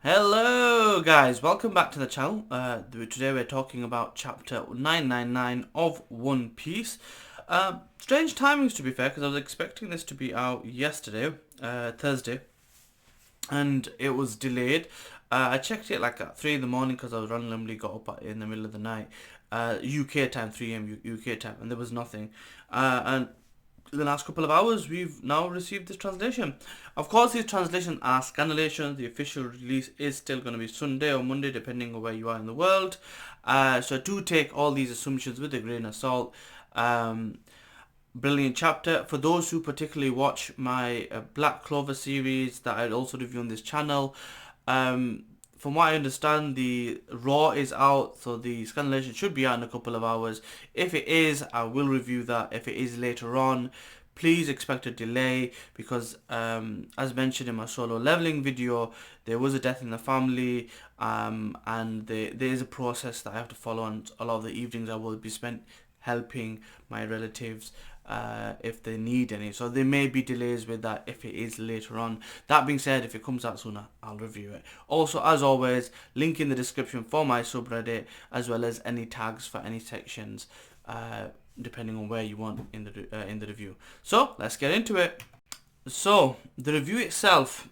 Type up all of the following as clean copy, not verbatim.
Hello guys, welcome back to the channel. Today we're talking about chapter 999 of One Piece. Strange timings to be fair, because I was expecting this to be out yesterday, Thursday, and it was delayed. I checked it like at 3 in the morning because I was randomly got up in the middle of the night, UK time, 3 a.m. UK time, and there was nothing. And in the last couple of hours, we've now received this translation. Of course, these translations are scanlations. The official release is still going to be Sunday or Monday, depending on where you are in the world. So do take all these assumptions with a grain of salt. Brilliant chapter. For those who particularly watch my Black Clover series that I also review on this channel, from what I understand, the Raw is out, so the scanlation should be out in a couple of hours. If it is, I will review that. If it is later on, please expect a delay because, as mentioned in my solo leveling video, there was a death in the family, and there is a process that I have to follow, and a lot of the evenings I will be spent helping my relatives if they need any. So there may be delays with that if it is later on. That being said, if it comes out sooner, I'll review it. Also, as always, link in the description for my subreddit, as well as any tags for any sections, depending on where you want in the review. So let's get into it. So the review itself,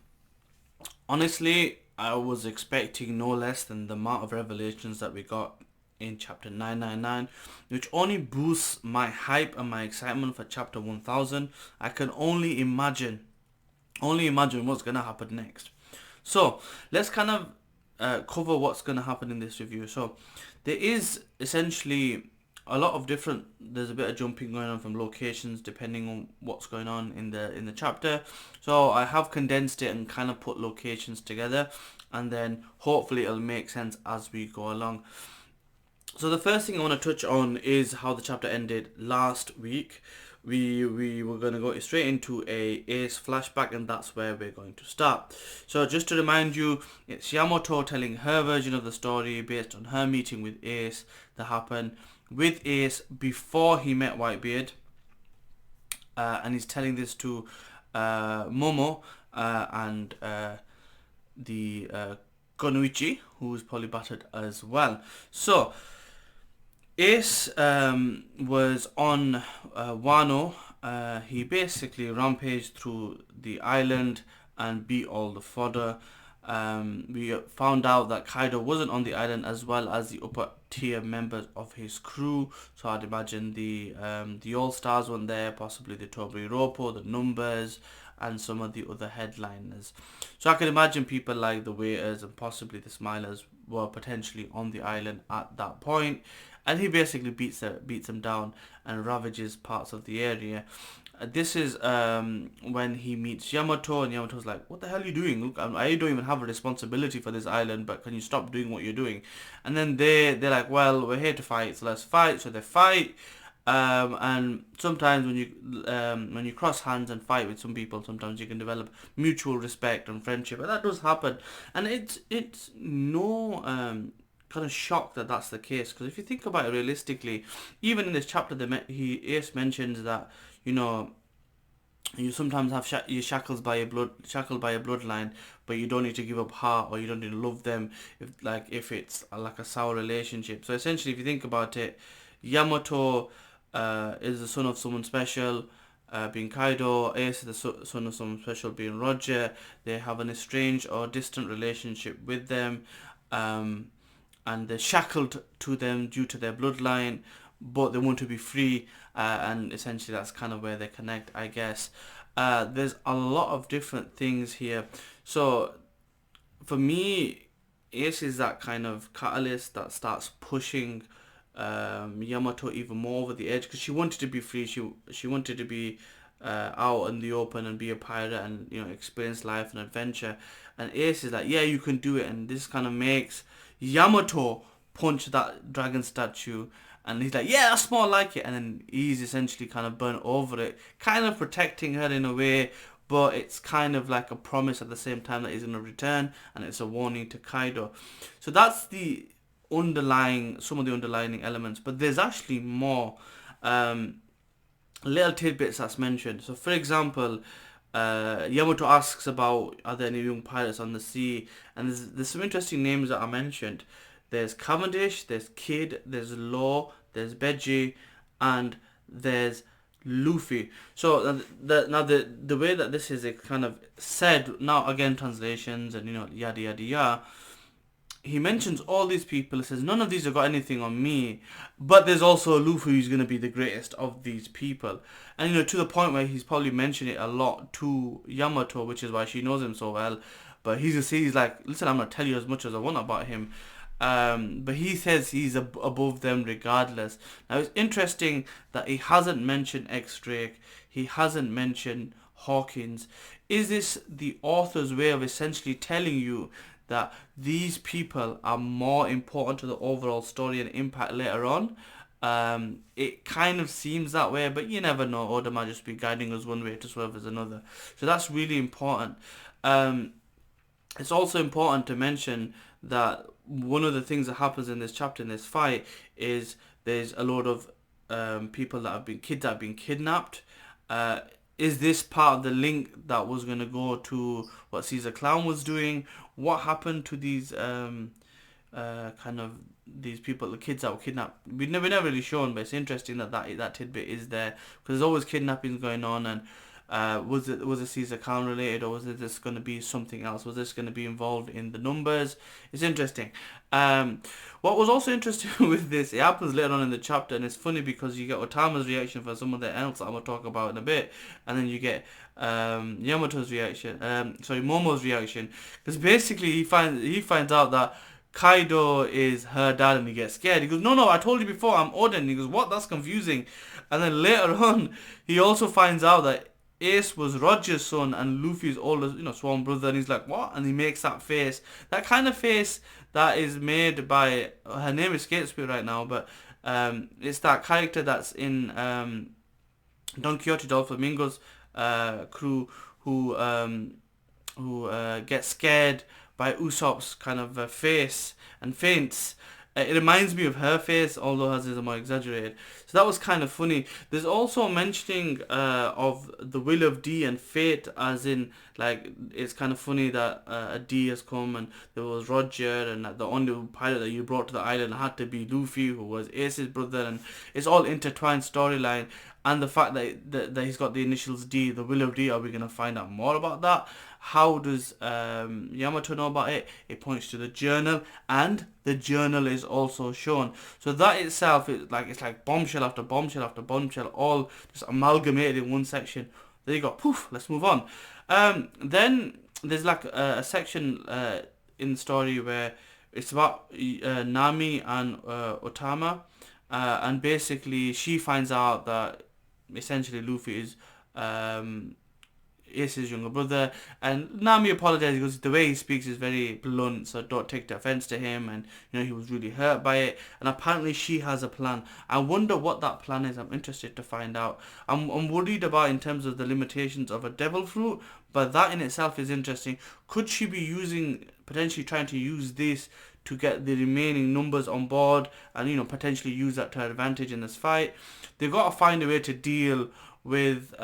honestly, I was expecting no less than the amount of revelations that we got in chapter 999, which only boosts my hype and my excitement for chapter 1000. I can only imagine what's going to happen next. So let's kind of cover what's going to happen in this review. So there is essentially a lot of different, there's a bit of jumping going on from locations depending on what's going on in the chapter. So I have condensed it and kind of put locations together, and then hopefully it'll make sense as we go along. So the first thing I want to touch on is how the chapter ended last week. We were going to go straight into a Ace flashback, and that's where we're going to start. So just to remind you, it's Yamato telling her version of the story based on her meeting with Ace that happened with Ace before he met Whitebeard. And he's telling this to Momo and the Konuichi, who's probably battered as well. So Ace was on Wano. He basically rampaged through the island and beat all the fodder. We found out that Kaidou wasn't on the island, as well as the upper tier members of his crew. So I'd imagine the All Stars weren't there, possibly the Tobiroropo, the Numbers, and some of the other headliners. So I can imagine people like the Waiters and possibly the Smilers were potentially on the island at that point. And he basically beats them down and ravages parts of the area. This is when he meets Yamato, and Yamato's like, "What the hell are you doing? Look, I don't even have a responsibility for this island, but can you stop doing what you're doing?" And then they're like, "Well, we're here to fight, so let's fight." So they fight. And sometimes when you cross hands and fight with some people, sometimes you can develop mutual respect and friendship, and that does happen. And it's no kind of shock that that's the case, because if you think about it realistically, even in this chapter, Ace mentions that, you know, you sometimes have you're shackled by a bloodline, but you don't need to give up heart, or you don't need to love them if it's like a sour relationship. So essentially, if you think about it, Yamato is the son of someone special, being Kaidou. Ace is the son of someone special, being Roger. They have an estranged or distant relationship with them, and they're shackled to them due to their bloodline, but they want to be free, and essentially that's kind of where they connect, I guess. There's a lot of different things here. So for me, Ace is that kind of catalyst that starts pushing Yamato even more over the edge, because she wanted to be free. She wanted to be out in the open and be a pirate and, you know, experience life and adventure. And Ace is like, yeah, you can do it. And this kind of makes Yamato punch that dragon statue, and he's like, yeah, that's more like it. And then he's essentially kind of burnt over it, kind of protecting her in a way, but it's kind of like a promise at the same time that he's going to return, and it's a warning to Kaidou. So that's some of the underlying elements, but there's actually more little tidbits that's mentioned. So for example, Yamato asks about, are there any young pilots on the sea, and there's some interesting names that are mentioned. There's Cavendish, there's Kid, there's Law, there's Beji, and there's Luffy. So the way that this is kind of said now, again translations and yada yada yada, he mentions all these people. He says none of these have got anything on me, but there's also Luffy who's going to be the greatest of these people, and to the point where he's probably mentioned it a lot to Yamato, which is why she knows him so well. But he's like, listen, I'm gonna tell you as much as I want about him. But he says he's above them regardless. Now it's interesting that he hasn't mentioned X-Drake, he hasn't mentioned Hawkins. Is this the author's way of essentially telling you that these people are more important to the overall story and impact later on? It kind of seems that way, but you never know. Oda might just be guiding us one way to swerve as another. So that's really important. It's also important to mention that one of the things that happens in this chapter, in this fight, is there's a lot of people that have been kids that have been kidnapped. Is this part of the link that was going to go to what Caesar Clown was doing? What happened to these kind of these people, the kids that were kidnapped? We've never really shown, but it's interesting that tidbit is there, because there's always kidnappings going on. And was it Caesar Clown related, or was it this going to be something else? Was this going to be involved in the numbers? It's interesting. What was also interesting with this, it happens later on in the chapter, and it's funny because you get Otama's reaction for some of the else that I'm going to talk about in a bit, and then you get Yamato's reaction, Momo's reaction, because basically he finds out that Kaidou is her dad, and he gets scared. He goes, no, I told you before, I'm Odin. He goes, what? That's confusing. And then later on, he also finds out that Ace was Roger's son and Luffy's older, sworn brother, and he's like, what? And he makes that face, that kind of face that is made by, her name escapes me right now, but it's that character that's in Don Quixote Doflamingo's crew, who gets scared by Usopp's kind of face and faints. It reminds me of her face, although hers is more exaggerated. So that was kind of funny. There's also mentioning of the will of D and fate, as in, like, it's kind of funny that a D has come and there was Roger, and that the only pilot that you brought to the island had to be Luffy, who was Ace's brother, and it's all intertwined storyline. And the fact that he's got the initials D, the will of D, are we going to find out more about that? How does Yamato know about it? It points to the journal, and the journal is also shown. So that itself is it's like bombshell after bombshell after bombshell, all just amalgamated in one section. There you go. Poof. Let's move on. Then there's like a section in the story where it's about Nami and Otama, and basically she finds out that essentially Luffy is Ace's younger brother, and Nami apologizes because the way he speaks is very blunt, so don't take offense to him, and he was really hurt by it, and apparently she has a plan. I wonder what that plan is. I'm interested to find out. I'm worried about in terms of the limitations of a devil fruit, but that in itself is interesting. Could she be potentially trying to use this to get the remaining numbers on board, and potentially use that to her advantage in this fight? They've got to find a way to deal with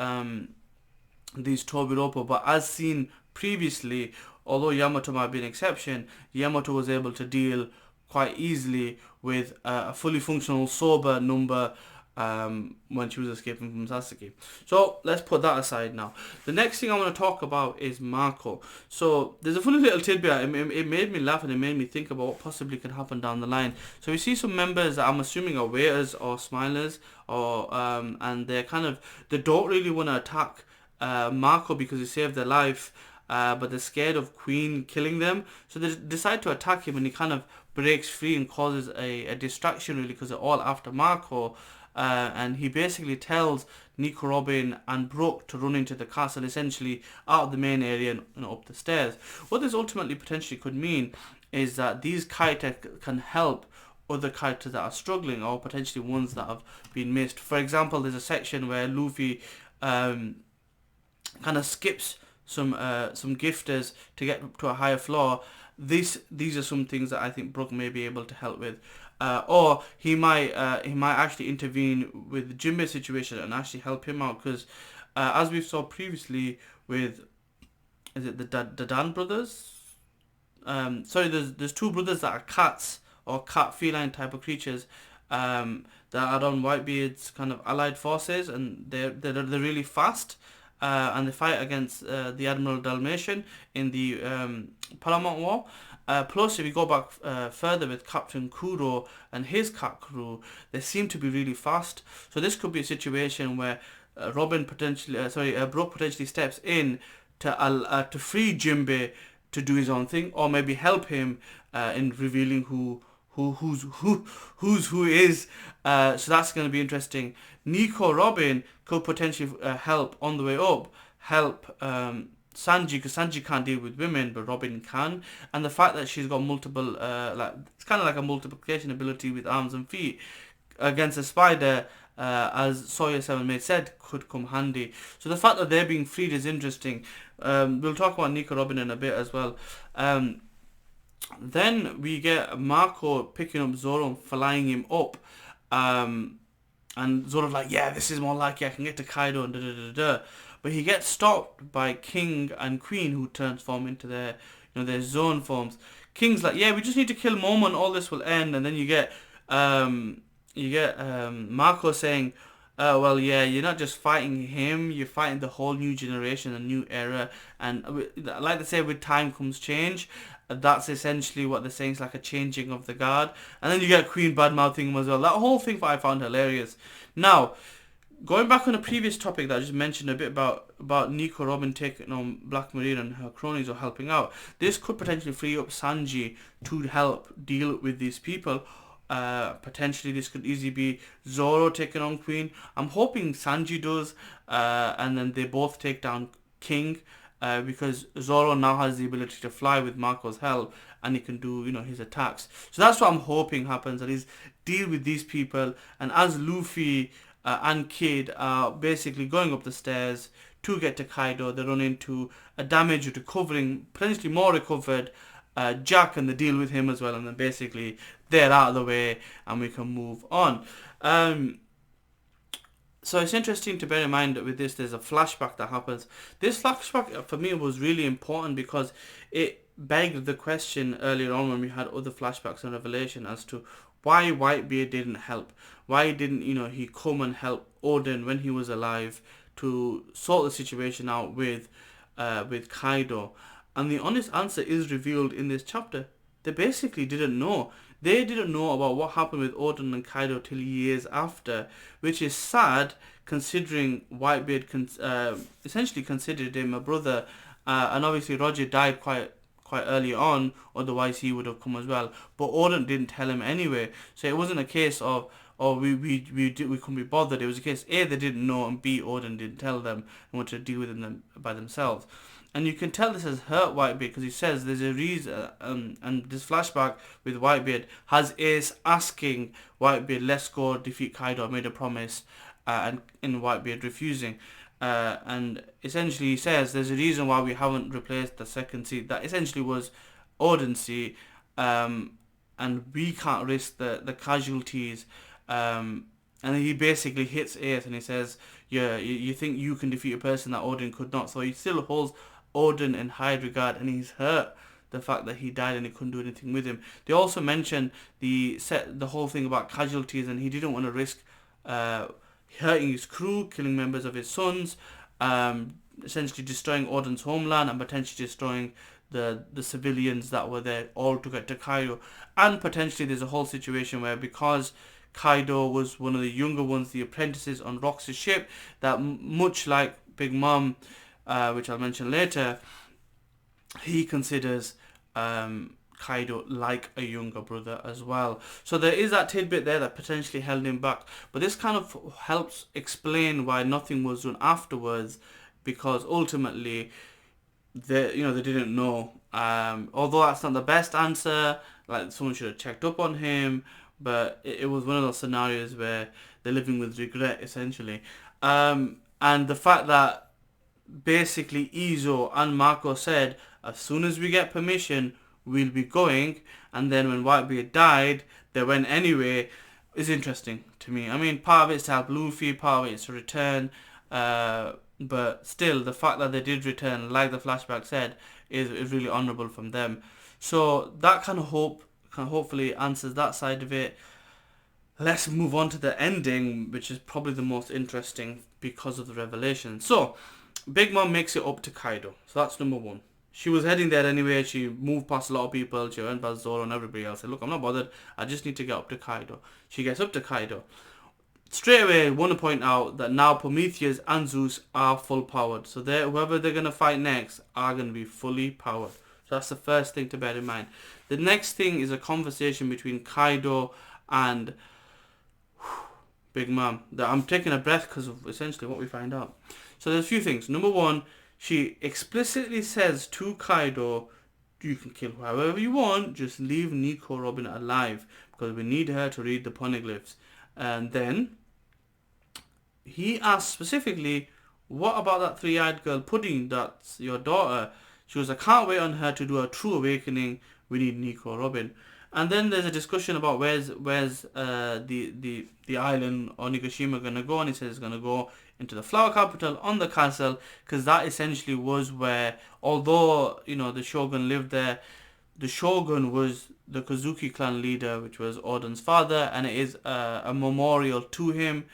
these Tobiropo, but as seen previously, although Yamato might be an exception, Yamato was able to deal quite easily with a fully functional sober number when she was escaping from Sasuke. So let's put that aside now. The next thing I want to talk about is Marco. So there's a funny little tidbit. It made me laugh, and it made me think about what possibly could happen down the line. So we see some members that I'm assuming are waiters or smilers, or and they don't really want to attack Marco because he saved their life, but they're scared of Queen killing them, so they decide to attack him, and he kind of breaks free and causes a distraction, really, because they're all after Marco, and he basically tells Nico Robin and Brooke to run into the castle, essentially out of the main area and up the stairs. What this ultimately potentially could mean is that these characters can help other characters that are struggling, or potentially ones that have been missed. For example, there's a section where Luffy kind of skips some gifters to get to a higher floor. These are some things that I think Brooke may be able to help with, or he might actually intervene with Jinbe's situation and actually help him out, because as we saw previously with, is it the Dan brothers? Sorry, there's two brothers that are cats or cat feline type of creatures that are on Whitebeard's kind of allied forces, and they're really fast. And they fight against the Admiral Dalmatian in the Paramount War. Plus, if you go back further with Captain Kuro and his cat crew, they seem to be really fast. So this could be a situation where Brooke potentially steps in to free Jinbei to do his own thing, or maybe help him in revealing who is. So that's going to be interesting. Nico Robin could potentially help on the way up, help Sanji, because Sanji can't deal with women, but Robin can. And the fact that she's got multiple, it's kind of like a multiplication ability with arms and feet against a spider, as Sawyer 7 Mate said, could come handy. So the fact that they're being freed is interesting. We'll talk about Nico Robin in a bit as well. Then we get Marco picking up Zoro and flying him up. And Zoro's like, yeah, this is more likely I can get to Kaido and da-da-da-da. But he gets stopped by King and Queen, who transform into their zone forms. King's like, yeah, we just need to kill Momo and all this will end. And then you get Marco saying, well, yeah, you're not just fighting him, you're fighting the whole new generation, a new era. And like they say, with time comes change. That's essentially what they're saying. It's like a changing of the guard. And then you get Queen bad-mouthing him as well. That whole thing I found hilarious. Now, going back on a previous topic that I just mentioned a bit about Nico Robin taking on Black Marine and her cronies or helping out. This could potentially free up Sanji to help deal with these people. Potentially this could easily be Zoro taking on Queen. I'm hoping Sanji does, and then they both take down King. Because Zoro now has the ability to fly with Marco's help, and he can do, his attacks. So that's what I'm hoping happens, that is deal with these people. And as Luffy and Kid are basically going up the stairs to get to Kaido, they run into a damaged, recovering, potentially more recovered Jack, and they deal with him as well. And then basically they're out of the way, and we can move on. So it's interesting to bear in mind that with this, there's a flashback that happens. This flashback for me was really important because it begged the question earlier on when we had other flashbacks and Revelation as to why Whitebeard didn't help. Why didn't, he come and help Odin when he was alive to sort the situation out with Kaido? And the honest answer is revealed in this chapter. They basically didn't know. They didn't know about what happened with Odin and Kaido till years after, which is sad considering Whitebeard essentially considered him a brother, and obviously Roger died quite early on, otherwise he would have come as well. But Odin didn't tell him anyway, so it wasn't a case of we couldn't be bothered. It was a case A, they didn't know, and B, Odin didn't tell them and wanted to deal with them by themselves. And you can tell this has hurt Whitebeard because he says there's a reason, and this flashback with Whitebeard has Ace asking Whitebeard, let's go defeat Kaido, I made a promise, and in Whitebeard refusing. And essentially he says there's a reason why we haven't replaced the second seat. That essentially was Odin's seat, and we can't risk the casualties. And he basically hits Ace and he says, yeah, you think you can defeat a person that Odin could not. So he still holds Odin in high regard, and he's hurt the fact that he died and he couldn't do anything with him. They also mentioned the whole thing about casualties, and he didn't want to risk hurting his crew, killing members of his sons, essentially destroying Odin's homeland and potentially destroying the civilians that were there all to get to Kaido. And potentially there's a whole situation where, because Kaido was one of the younger ones, the apprentices on Rox's ship, that much like Big Mom, which I'll mention later, he considers Kaido like a younger brother as well. So there is that tidbit there that potentially held him back. But this kind of helps explain why nothing was done afterwards, because ultimately they didn't know. Although that's not the best answer, like someone should have checked up on him, but it was one of those scenarios where they're living with regret essentially. And the fact that basically Izo and Marco said, as soon as we get permission, we'll be going, and then when Whitebeard died, they went anyway, is interesting to me. I mean, part of it's to help Luffy, part of it's to return but still, the fact that they did return, like the flashback said, is really honourable from them. So that kind of hopefully answers that side of it. Let's move on to the ending, which is probably the most interesting because of the revelation. So, Big Mom makes it up to Kaidou. So that's number one. She was heading there anyway. She moved past a lot of people. She went past Zoro and everybody else. Said, look, I'm not bothered. I just need to get up to Kaidou. She gets up to Kaidou. Straight away, I want to point out that now Prometheus and Zeus are full powered. So whoever they're going to fight next are going to be fully powered. So that's the first thing to bear in mind. The next thing is a conversation between Kaidou and Big Mom. I'm taking a breath because of essentially what we find out. So there's a few things. Number one, she explicitly says to Kaidou, you can kill whoever you want, just leave Nico Robin alive because we need her to read the poneglyphs. And then he asks specifically, what about that three-eyed girl Pudding that's your daughter? She goes, I can't wait on her to do a true awakening. We need Nico Robin. And then there's a discussion about where's the island or Nigashima gonna go, and he says it's gonna go into the flower capital on the castle, because that essentially was where, although the shogun lived there, the shogun was the Kozuki clan leader, which was Oden's father, and it is a memorial to him,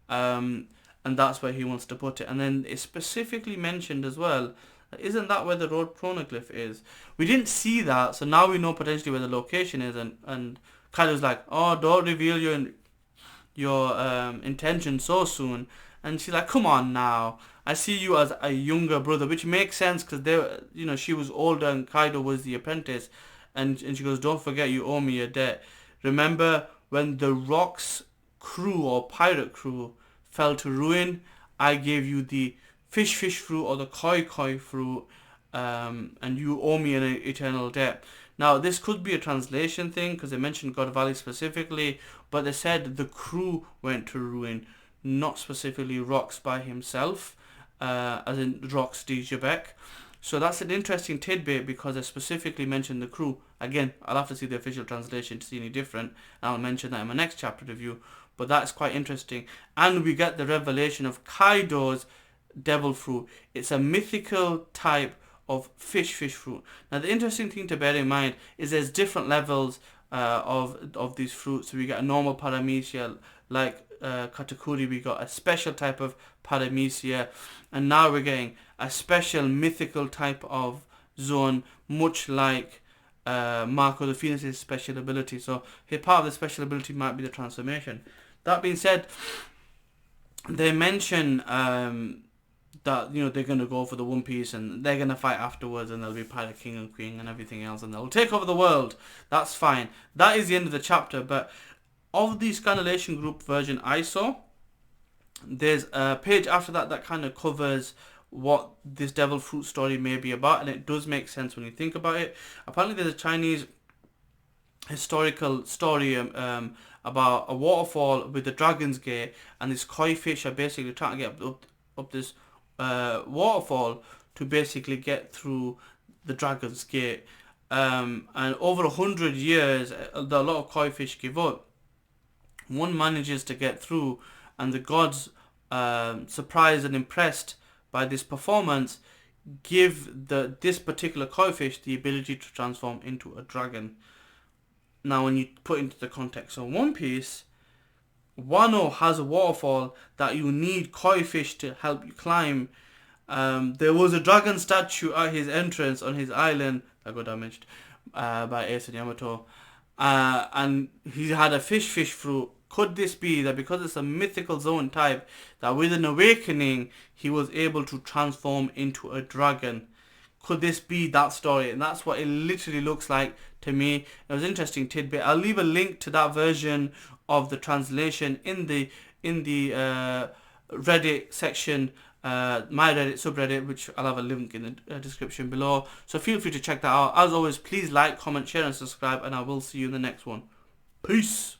and that's where he wants to put it. And then it's specifically mentioned as well, isn't that where the road poneglyph is? We didn't see that, so now we know potentially where the location is, and Kaido's like, oh, don't reveal your intention so soon. And she's like, come on now, I see you as a younger brother, which makes sense because she was older and Kaidou was the apprentice, and she goes, don't forget you owe me a debt. Remember when the Rock's crew or pirate crew fell to ruin, I gave you the fish fruit or the koi fruit, and you owe me an eternal debt. Now this could be a translation thing because they mentioned God Valley specifically, but they said the crew went to ruin, not specifically Rox by himself, as in Rox Dijabek. So that's an interesting tidbit because they specifically mentioned the crew. Again, I'll have to see the official translation to see any different, and I'll mention that in my next chapter review, but that's quite interesting. And we get the revelation of Kaidou's devil fruit. It's a mythical type of fish fruit. Now the interesting thing to bear in mind is there's different levels of these fruits. So we get a normal paramecia like Katakuri, we got a special type of paramecia, and now we're getting a special mythical type of zone, much like Marco the Phoenix's special ability. So part of the special ability might be the transformation. That being said, they mention that they're going to go for the One Piece and they're going to fight afterwards, and there'll be Pirate King and Queen and everything else, and they'll take over the world. That's fine. That is the end of the chapter. But of the Scanlation Group version I saw, there's a page after that kind of covers what this devil fruit story may be about, and it does make sense when you think about it. Apparently there's a Chinese historical story about a waterfall with the Dragon's Gate, and this koi fish are basically trying to get up this waterfall to basically get through the Dragon's Gate, and over 100 years a lot of koi fish give up. One manages to get through, and the gods, surprised and impressed by this performance, give this particular koi fish the ability to transform into a dragon. Now when you put into the context of One Piece, Wano has a waterfall that you need koi fish to help you climb. There was a dragon statue at his entrance on his island that got damaged by Ace and Yamato, and he had a fish fruit. Could this be that because it's a mythical zone type, that with an awakening he was able to transform into a dragon? Could this be that story? And that's what it literally looks like to me. It was an interesting tidbit. I'll leave a link to that version of the translation in the Reddit section, my Reddit subreddit, which I'll have a link in the description below. So feel free to check that out. As always, please like, comment, share and subscribe, and I will see you in the next one. Peace.